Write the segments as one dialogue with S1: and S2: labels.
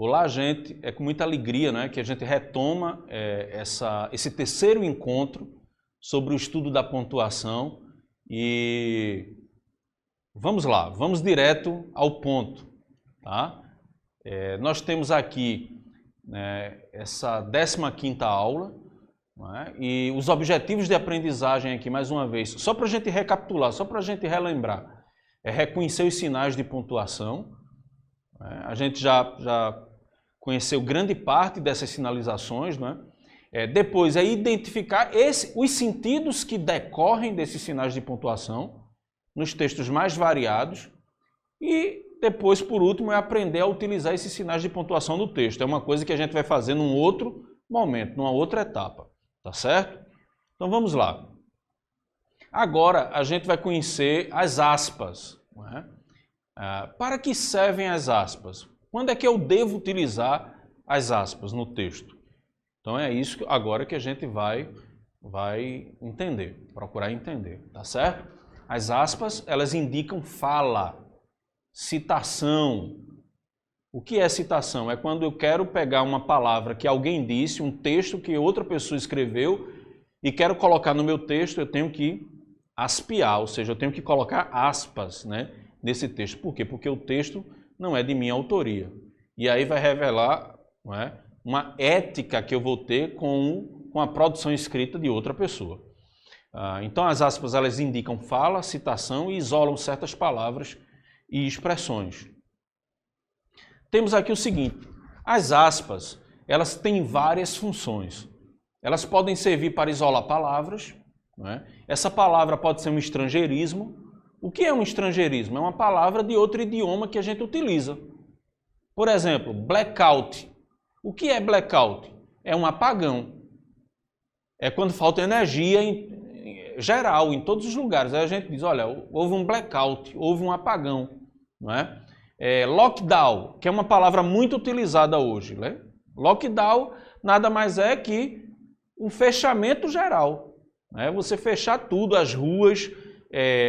S1: Olá, gente. É com muita alegria, né, que a gente retoma esse terceiro encontro sobre o estudo da pontuação e vamos lá, vamos direto ao ponto, tá? Nós temos aqui, né, essa 15ª aula, né, e os objetivos de aprendizagem aqui, mais uma vez, só para a gente recapitular, só para a gente relembrar, é reconhecer os sinais de pontuação. A gente já conheceu grande parte dessas sinalizações, né? Depois é identificar os sentidos que decorrem desses sinais de pontuação nos textos mais variados e depois, por último, é aprender a utilizar esses sinais de pontuação no texto. É uma coisa que a gente vai fazer num outro momento, numa outra etapa, tá certo? Então vamos lá. Agora a gente vai conhecer as aspas, né? Para que servem as aspas? Quando é que eu devo utilizar as aspas no texto? Então é isso agora que a gente vai entender, procurar entender, tá certo? As aspas, elas indicam fala, citação. O que é citação? É quando eu quero pegar uma palavra que alguém disse, um texto que outra pessoa escreveu e quero colocar no meu texto, eu tenho que aspear, ou seja, eu tenho que colocar aspas, né, nesse texto. Por quê? Porque o texto não é de minha autoria. E aí vai revelar, não é, uma ética que eu vou ter com a produção escrita de outra pessoa. Então as aspas, elas indicam fala, citação e isolam certas palavras e expressões. Temos aqui o seguinte, as aspas, elas têm várias funções. Elas podem servir para isolar palavras, não é? Essa palavra pode ser um estrangeirismo. O que é um estrangeirismo? É uma palavra de outro idioma que a gente utiliza. Por exemplo, blackout. O que é blackout? É um apagão. É quando falta energia em geral, em todos os lugares. Aí a gente diz, olha, houve um blackout, houve um apagão. Não é? Lockdown, que é uma palavra muito utilizada hoje. Né? Lockdown nada mais é que um fechamento geral. Né? Você fechar tudo, as ruas,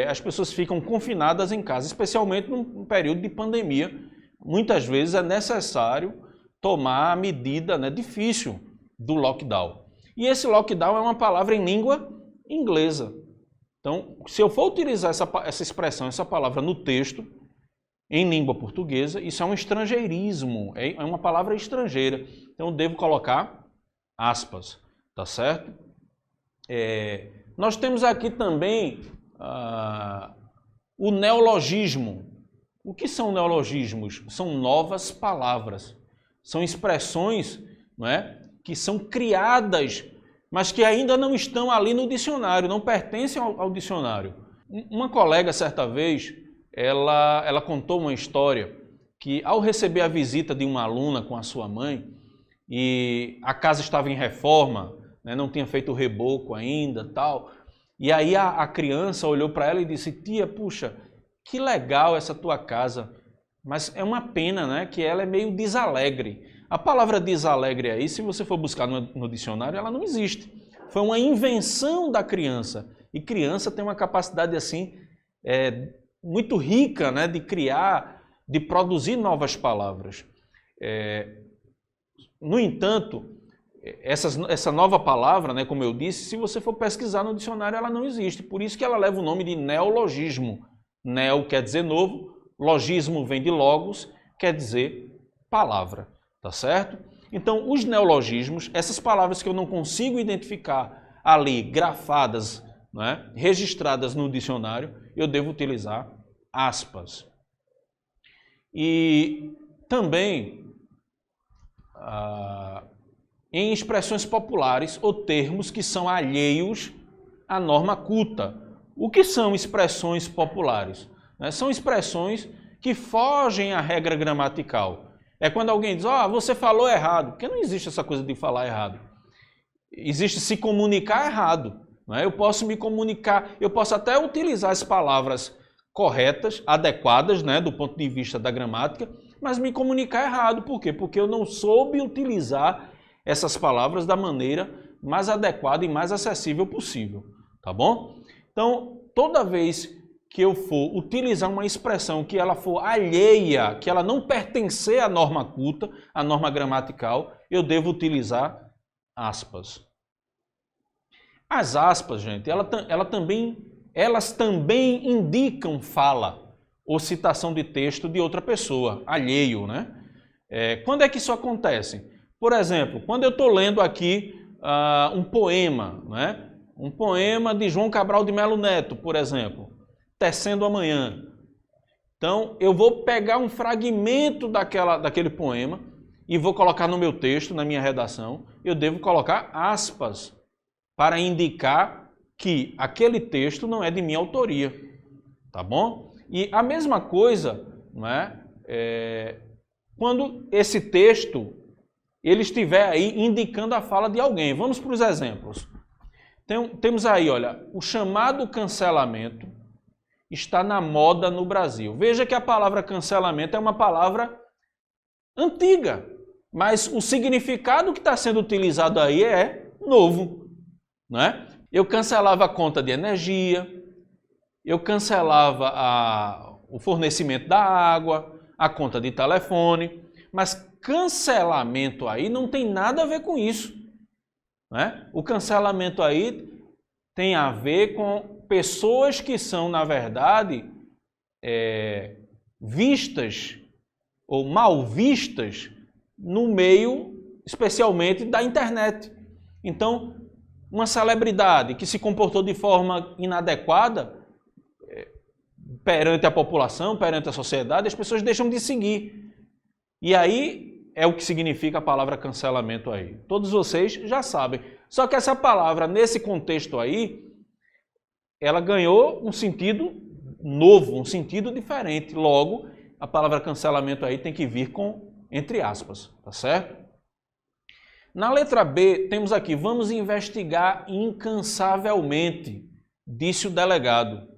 S1: as pessoas ficam confinadas em casa, especialmente num período de pandemia. Muitas vezes é necessário tomar a medida, né, difícil do lockdown. E esse lockdown é uma palavra em língua inglesa. Então, se eu for utilizar essa expressão, essa palavra no texto, em língua portuguesa, isso é um estrangeirismo, é uma palavra estrangeira. Então, eu devo colocar aspas, tá certo? Nós temos aqui também o neologismo. O que são neologismos? São novas palavras. São expressões, não é, que são criadas, mas que ainda não estão ali no dicionário, não pertencem ao dicionário. Uma colega, certa vez, ela contou uma história que, ao receber a visita de uma aluna com a sua mãe, e a casa estava em reforma, né, não tinha feito o reboco ainda, tal. E aí a criança olhou para ela e disse, tia, puxa, que legal essa tua casa, mas é uma pena, né, que ela é meio desalegre. A palavra desalegre aí, se você for buscar no dicionário, ela não existe. Foi uma invenção da criança. E criança tem uma capacidade assim muito rica, né, de criar, de produzir novas palavras. No entanto, essa nova palavra, né, como eu disse, se você for pesquisar no dicionário, ela não existe. Por isso que ela leva o nome de neologismo. Neo quer dizer novo, logismo vem de logos, quer dizer palavra, tá certo? Então, os neologismos, essas palavras que eu não consigo identificar ali, grafadas, né, registradas no dicionário, eu devo utilizar aspas. E também em expressões populares ou termos que são alheios à norma culta. O que são expressões populares? São expressões que fogem à regra gramatical. É quando alguém diz, você falou errado, porque não existe essa coisa de falar errado. Existe se comunicar errado. Eu posso me comunicar, eu posso até utilizar as palavras corretas, adequadas, né, do ponto de vista da gramática, mas me comunicar errado. Por quê? Porque eu não soube utilizar essas palavras da maneira mais adequada e mais acessível possível. Tá bom? Então, toda vez que eu for utilizar uma expressão que ela for alheia, que ela não pertencer à norma culta, à norma gramatical, eu devo utilizar aspas. As aspas, gente, elas também indicam fala ou citação de texto de outra pessoa, alheio, né? Quando é que isso acontece? Por exemplo, quando eu estou lendo aqui um poema, né? Um poema de João Cabral de Melo Neto, por exemplo, Tecendo Amanhã. Então, eu vou pegar um fragmento daquele poema e vou colocar no meu texto, na minha redação. Eu devo colocar aspas para indicar que aquele texto não é de minha autoria, tá bom? E a mesma coisa, não é? Quando esse texto ele estiver aí indicando a fala de alguém. Vamos para os exemplos. Temos aí, olha, o chamado cancelamento está na moda no Brasil. Veja que a palavra cancelamento é uma palavra antiga, mas o significado que está sendo utilizado aí é novo, não é? Eu cancelava a conta de energia, eu cancelava o fornecimento da água, a conta de telefone, mas cancelamento aí não tem nada a ver com isso, não é? O cancelamento aí tem a ver com pessoas que são, na verdade, vistas ou mal vistas no meio, especialmente da internet. Então, uma celebridade que se comportou de forma inadequada perante a população, perante a sociedade, as pessoas deixam de seguir. E aí é o que significa a palavra cancelamento aí. Todos vocês já sabem. Só que essa palavra, nesse contexto aí, ela ganhou um sentido novo, um sentido diferente. Logo, a palavra cancelamento aí tem que vir com entre aspas, tá certo? Na letra B, temos aqui, vamos investigar incansavelmente, disse o delegado.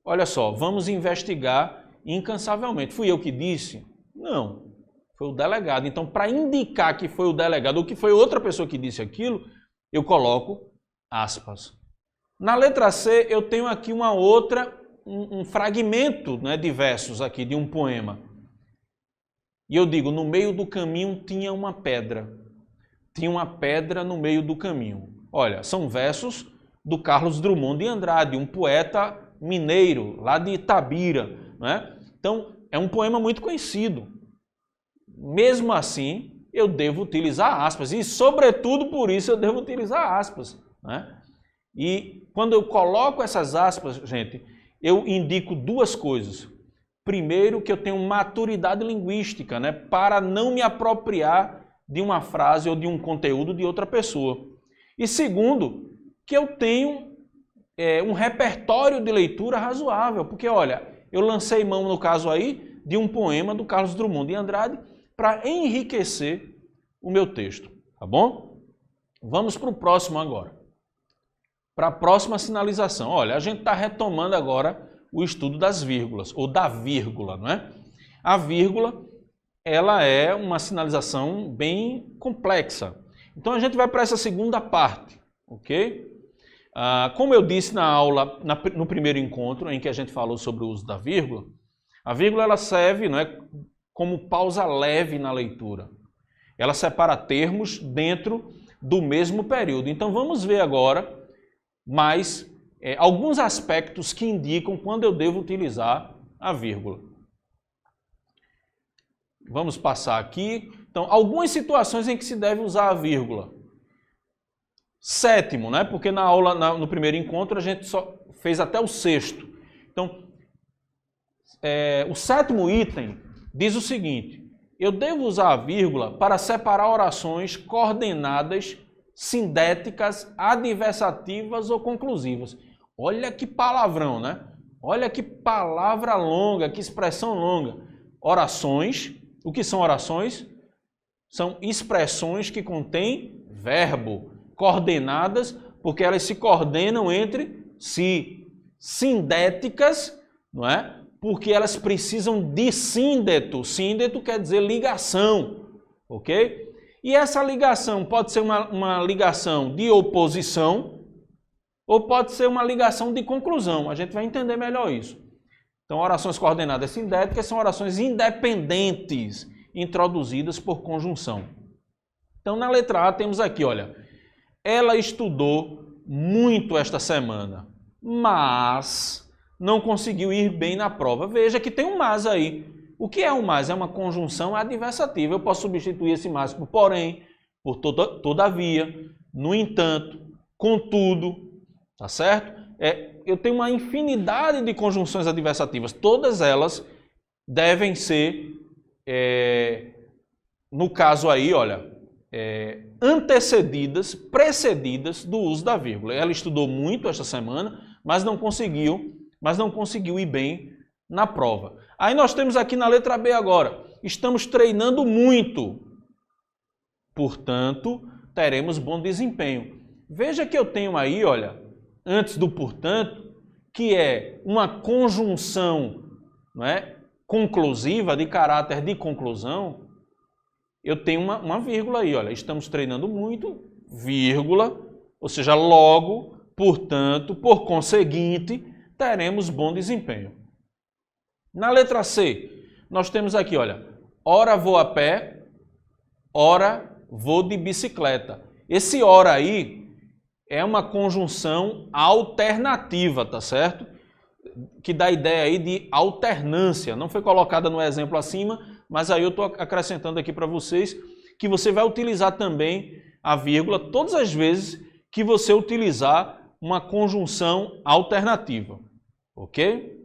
S1: Olha só, vamos investigar incansavelmente. Fui eu que disse? Não, foi o delegado. Então, para indicar que foi o delegado ou que foi outra pessoa que disse aquilo, eu coloco aspas. Na letra C, eu tenho aqui um fragmento, né, de versos aqui, de um poema. E eu digo, no meio do caminho tinha uma pedra. Tinha uma pedra no meio do caminho. Olha, são versos do Carlos Drummond de Andrade, um poeta mineiro, lá de Itabira, né? Então, é um poema muito conhecido. Mesmo assim, eu devo utilizar aspas. E, sobretudo, por isso eu devo utilizar aspas, né? E quando eu coloco essas aspas, gente, eu indico duas coisas. Primeiro, que eu tenho maturidade linguística, né, para não me apropriar de uma frase ou de um conteúdo de outra pessoa. E segundo, que eu tenho um repertório de leitura razoável, porque, olha, eu lancei mão, no caso aí, de um poema do Carlos Drummond de Andrade para enriquecer o meu texto, tá bom? Vamos para o próximo agora. Para a próxima sinalização. Olha, a gente está retomando agora o estudo das vírgulas, ou da vírgula, não é? A vírgula, ela é uma sinalização bem complexa. Então, a gente vai para essa segunda parte, ok? Como eu disse na aula, no primeiro encontro, em que a gente falou sobre o uso da vírgula, a vírgula ela serve, não é, como pausa leve na leitura. Ela separa termos dentro do mesmo período. Então, vamos ver agora mais alguns aspectos que indicam quando eu devo utilizar a vírgula. Vamos passar aqui. Então, algumas situações em que se deve usar a vírgula. Sétimo, né? Porque na aula, no primeiro encontro, a gente só fez até o sexto. Então, o sétimo item diz o seguinte: eu devo usar a vírgula para separar orações coordenadas, sindéticas, adversativas ou conclusivas. Olha que palavrão, né? Olha que palavra longa, que expressão longa. Orações, o que são orações? São expressões que contêm verbo, coordenadas, porque elas se coordenam entre si. Sindéticas, não é? Porque elas precisam de síndeto. Síndeto quer dizer ligação, ok? E essa ligação pode ser uma ligação de oposição, ou pode ser uma ligação de conclusão. A gente vai entender melhor isso. Então, orações coordenadas sindéticas são orações independentes, introduzidas por conjunção. Então, na letra A temos aqui, olha, ela estudou muito esta semana, mas não conseguiu ir bem na prova. Veja que tem um mas aí. O que é um mas? É uma conjunção adversativa. Eu posso substituir esse mas por porém, por todavia, no entanto, contudo, tá certo? Eu tenho uma infinidade de conjunções adversativas. Todas elas devem ser, no caso aí, olha, antecedidas, precedidas do uso da vírgula. Ela estudou muito esta semana, mas não conseguiu ir bem na prova. Aí nós temos aqui na letra B agora, estamos treinando muito, portanto, teremos bom desempenho. Veja que eu tenho aí, olha, antes do portanto, que é uma conjunção, não é, conclusiva, de caráter de conclusão, eu tenho uma vírgula aí, olha, estamos treinando muito, vírgula, ou seja, logo, portanto, por conseguinte, teremos bom desempenho. Na letra C, nós temos aqui, olha, ora vou a pé, ora vou de bicicleta. Esse ora aí é uma conjunção alternativa, tá certo? Que dá a ideia aí de alternância. Não foi colocada no exemplo acima, mas aí eu estou acrescentando aqui para vocês que você vai utilizar também a vírgula todas as vezes que você utilizar uma conjunção alternativa, ok?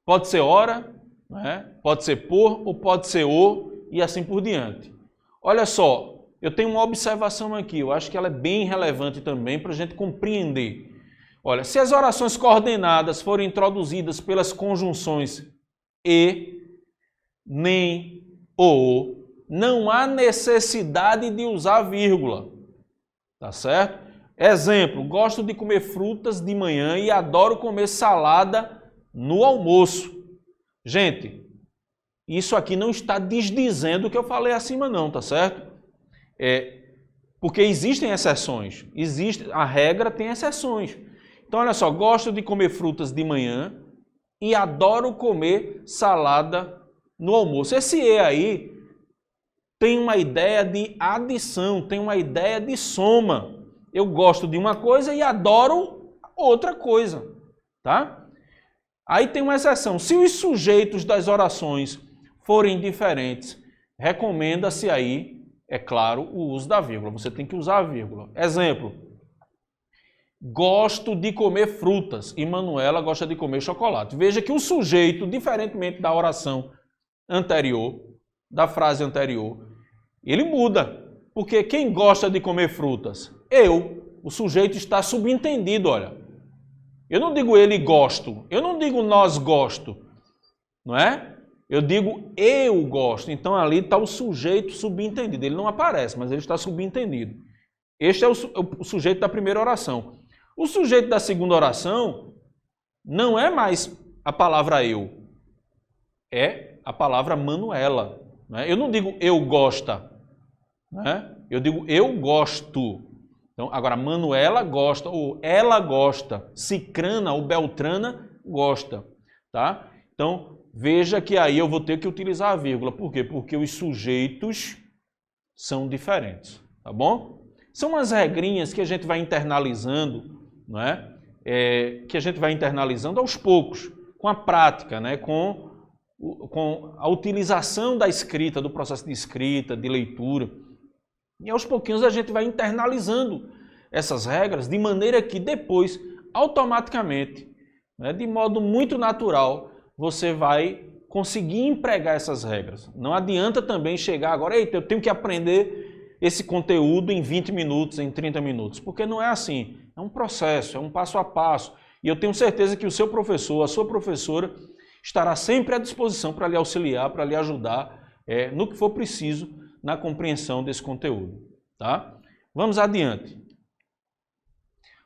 S1: Pode ser ora, né? Pode ser por ou pode ser o e assim por diante. Olha só, eu tenho uma observação aqui, eu acho que ela é bem relevante também para a gente compreender. Olha, se as orações coordenadas forem introduzidas pelas conjunções e, nem, ou, não há necessidade de usar vírgula, tá certo? Exemplo, gosto de comer frutas de manhã e adoro comer salada no almoço. Gente, isso aqui não está desdizendo o que eu falei acima não, tá certo? Porque existem exceções. A regra tem exceções. Então, olha só, gosto de comer frutas de manhã e adoro comer salada no almoço. Esse E aí tem uma ideia de adição, tem uma ideia de soma. Eu gosto de uma coisa e adoro outra coisa, tá? Aí tem uma exceção. Se os sujeitos das orações forem diferentes, recomenda-se aí, é claro, o uso da vírgula. Você tem que usar a vírgula. Exemplo, gosto de comer frutas e Manuela gosta de comer chocolate. Veja que o sujeito, diferentemente da oração anterior, da frase anterior, ele muda. Porque quem gosta de comer frutas? Eu. O sujeito está subentendido, olha. Eu não digo ele gosto, eu não digo nós gosto, não é? Eu digo eu gosto. Então ali está o sujeito subentendido. Ele não aparece, mas ele está subentendido. Este é o sujeito da primeira oração. O sujeito da segunda oração não é mais a palavra eu, é a palavra Manuela. Não é? Eu não digo eu gosta, não é? Eu digo eu gosto. Então, agora, Manuela gosta, ou ela gosta, Cicrana ou Beltrana gosta, tá? Então, veja que aí eu vou ter que utilizar a vírgula. Por quê? Porque os sujeitos são diferentes, tá bom? São umas regrinhas que a gente vai internalizando, não é? Que a gente vai internalizando aos poucos, com a prática, né? Com a utilização da escrita, do processo de escrita, de leitura. E aos pouquinhos a gente vai internalizando essas regras de maneira que depois, automaticamente, né, de modo muito natural, você vai conseguir empregar essas regras. Não adianta também chegar agora, eita, eu tenho que aprender esse conteúdo em 20 minutos, em 30 minutos, porque não é assim. É um processo, é um passo a passo. E eu tenho certeza que o seu professor, a sua professora, estará sempre à disposição para lhe auxiliar, para lhe ajudar no que for preciso na compreensão desse conteúdo, tá? Vamos adiante.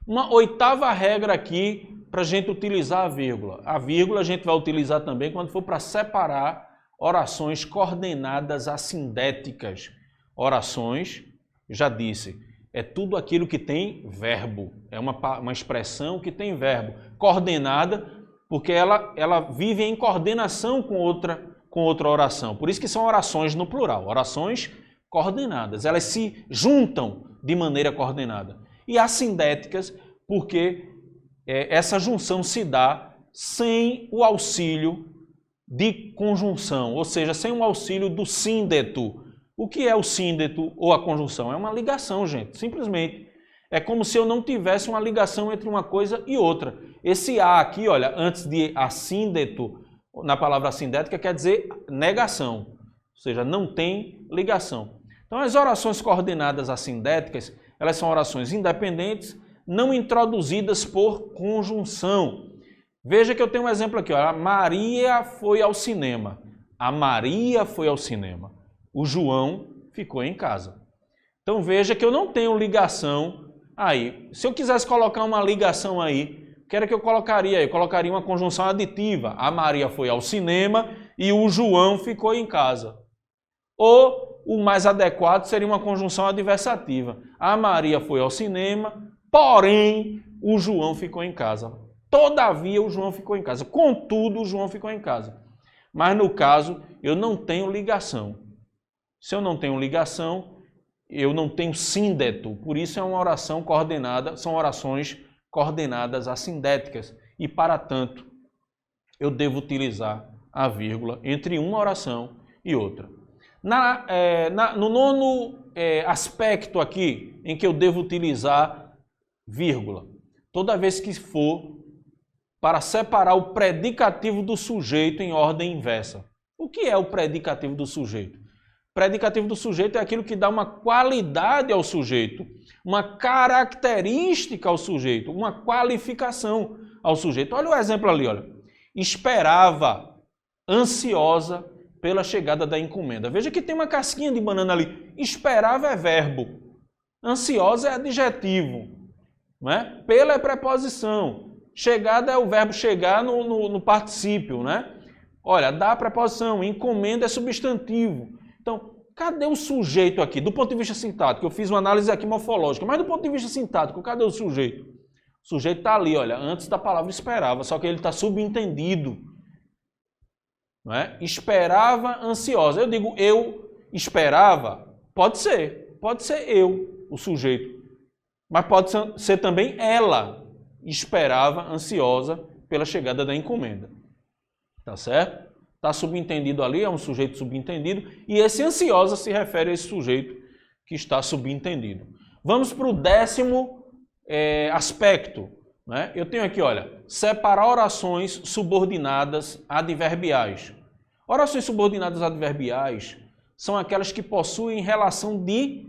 S1: Uma oitava regra aqui para a gente utilizar a vírgula. A vírgula a gente vai utilizar também quando for para separar orações coordenadas assindéticas. Orações, já disse, é tudo aquilo que tem verbo. É uma expressão que tem verbo. Coordenada, porque ela vive em coordenação com outra oração. Por isso que são orações no plural, orações coordenadas. Elas se juntam de maneira coordenada. E assindéticas, porque essa junção se dá sem o auxílio de conjunção, ou seja, sem o auxílio do síndeto. O que é o síndeto ou a conjunção? É uma ligação, gente, simplesmente. É como se eu não tivesse uma ligação entre uma coisa e outra. Esse A aqui, olha, antes de assíndeto, na palavra assindética, quer dizer negação. Ou seja, não tem ligação. Então, as orações coordenadas assindéticas, elas são orações independentes, não introduzidas por conjunção. Veja que eu tenho um exemplo aqui, ó. A Maria foi ao cinema. A Maria foi ao cinema. O João ficou em casa. Então veja que eu não tenho ligação aí. Se eu quisesse colocar uma ligação aí, o que era que eu colocaria? Eu colocaria uma conjunção aditiva. A Maria foi ao cinema e o João ficou em casa. Ou o mais adequado seria uma conjunção adversativa. A Maria foi ao cinema, porém o João ficou em casa. Todavia o João ficou em casa. Contudo, o João ficou em casa. Mas no caso, eu não tenho ligação. Se eu não tenho ligação, eu não tenho síndeto. Por isso é uma oração coordenada, são orações coordenadas assindéticas. E para tanto, eu devo utilizar a vírgula entre uma oração e outra. No nono aspecto aqui, em que eu devo utilizar vírgula, toda vez que for para separar o predicativo do sujeito em ordem inversa. O que é o predicativo do sujeito? O predicativo do sujeito é aquilo que dá uma qualidade ao sujeito, uma característica ao sujeito, uma qualificação ao sujeito. Olha o exemplo ali, olha. Esperava, ansiosa pela chegada da encomenda. Veja que tem uma casquinha de banana ali. Esperava é verbo, ansiosa é adjetivo, não é? Pela é preposição. Chegada é o verbo chegar no particípio, né? Olha, dá a preposição, encomenda é substantivo. Então, cadê o sujeito aqui? Do ponto de vista sintático, eu fiz uma análise aqui morfológica, mas do ponto de vista sintático, cadê o sujeito? O sujeito está ali, olha, antes da palavra esperava, só que ele está subentendido. Não é? Esperava, ansiosa. Eu digo eu esperava, pode ser eu, o sujeito, mas pode ser também ela. Esperava, ansiosa pela chegada da encomenda. Tá certo? Está subentendido ali, é um sujeito subentendido, e esse ansiosa se refere a esse sujeito que está subentendido. Vamos para o décimo aspecto. Né? Eu tenho aqui, olha, separar orações subordinadas adverbiais. Orações subordinadas adverbiais são aquelas que possuem relação de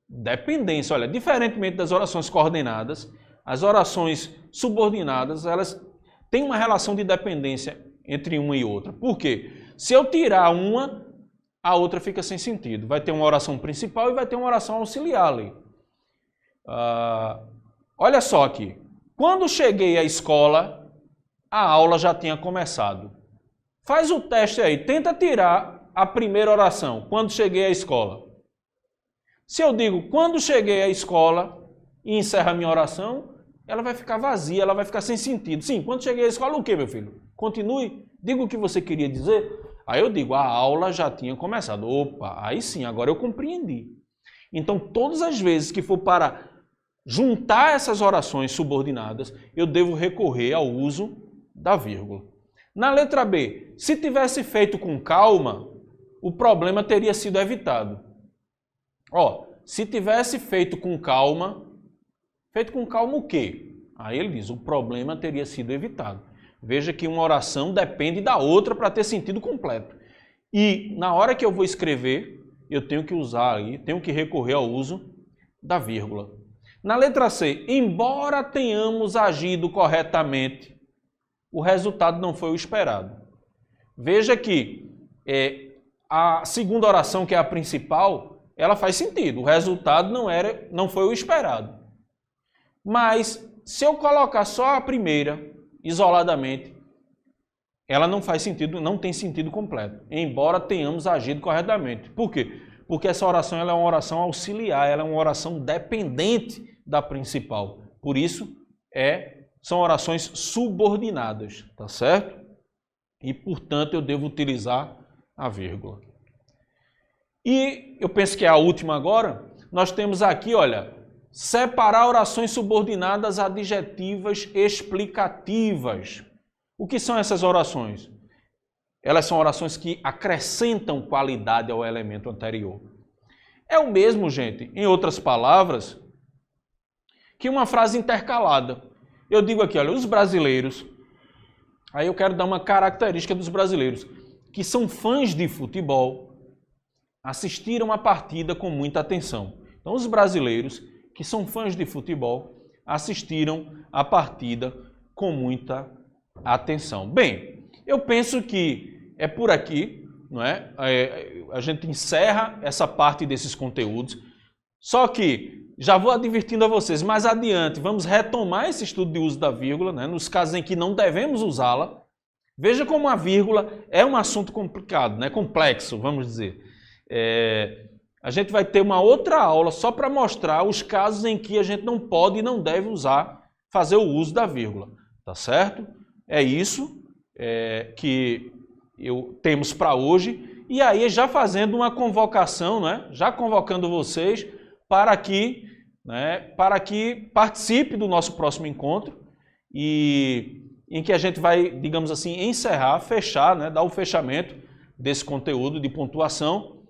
S1: dependência. Olha, diferentemente das orações coordenadas, as orações subordinadas, elas têm uma relação de dependência entre uma e outra. Por quê? Se eu tirar uma, a outra fica sem sentido. Vai ter uma oração principal e vai ter uma oração auxiliar ali. Olha só aqui. Quando cheguei à escola, a aula já tinha começado. Faz o teste aí. Tenta tirar a primeira oração. Quando cheguei à escola. Se eu digo quando cheguei à escola e encerro a minha oração, ela vai ficar vazia, ela vai ficar sem sentido. Sim, quando cheguei à escola, o que, meu filho? Continue, diga o que você queria dizer. Aí eu digo, a aula já tinha começado. Opa, aí sim, agora eu compreendi. Então, todas as vezes que for para juntar essas orações subordinadas, eu devo recorrer ao uso da vírgula. Na letra B, se tivesse feito com calma, o problema teria sido evitado. Ó, se tivesse feito com calma o quê? Aí ele diz, o problema teria sido evitado. Veja que uma oração depende da outra para ter sentido completo. E na hora que eu vou escrever, eu tenho que usar aí, tenho que recorrer ao uso da vírgula. Na letra C, embora tenhamos agido corretamente, o resultado não foi o esperado. Veja que a segunda oração, que é a principal, ela faz sentido. O resultado não foi o esperado. Mas se eu colocar só a primeira, isoladamente, ela não faz sentido, não tem sentido completo. Embora tenhamos agido corretamente. Por quê? porque essa oração ela é uma oração auxiliar, ela é uma oração dependente da principal. Por isso, são orações subordinadas, tá certo? E, portanto, eu devo utilizar a vírgula. E eu penso que é a última agora. Nós temos aqui, olha, separar orações subordinadas adjetivas explicativas. O que são essas orações? Elas são orações que acrescentam qualidade ao elemento anterior. É o mesmo, gente, em outras palavras, que uma frase intercalada. Eu digo aqui, olha, os brasileiros, aí eu quero dar uma característica dos brasileiros, que são fãs de futebol, assistiram a partida com muita atenção. Então, os brasileiros que são fãs de futebol assistiram a partida com muita atenção. Bem, eu penso que é por aqui, não é? A gente encerra essa parte desses conteúdos. Só que já vou advertindo a vocês, mais adiante vamos retomar esse estudo de uso da vírgula, né? Nos casos em que não devemos usá-la. Veja como a vírgula é um assunto complicado, né? Complexo, vamos dizer. A gente vai ter uma outra aula só para mostrar os casos em que a gente não pode e não deve fazer o uso da vírgula, tá certo? É isso que temos para hoje. E aí já fazendo uma convocação, né? Já convocando vocês para que participe do nosso próximo encontro e em que a gente vai, digamos assim, encerrar, fechar, né? Dar o fechamento desse conteúdo de pontuação.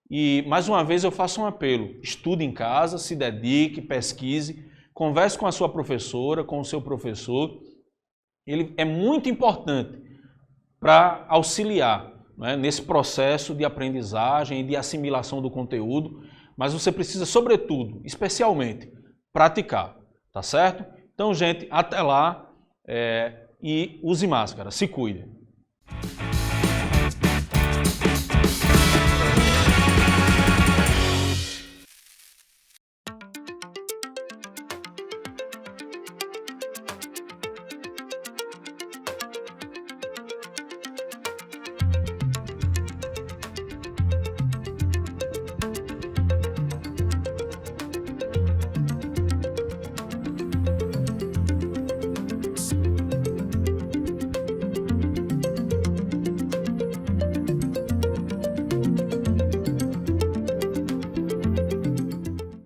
S1: E, mais uma vez, eu faço um apelo. Estude em casa, se dedique, pesquise, converse com a sua professora, com o seu professor. Ele é muito importante para auxiliar, né, nesse processo de aprendizagem e de assimilação do conteúdo, mas você precisa, sobretudo, especialmente, praticar, tá certo? Então, gente, até lá e use máscara, se cuide.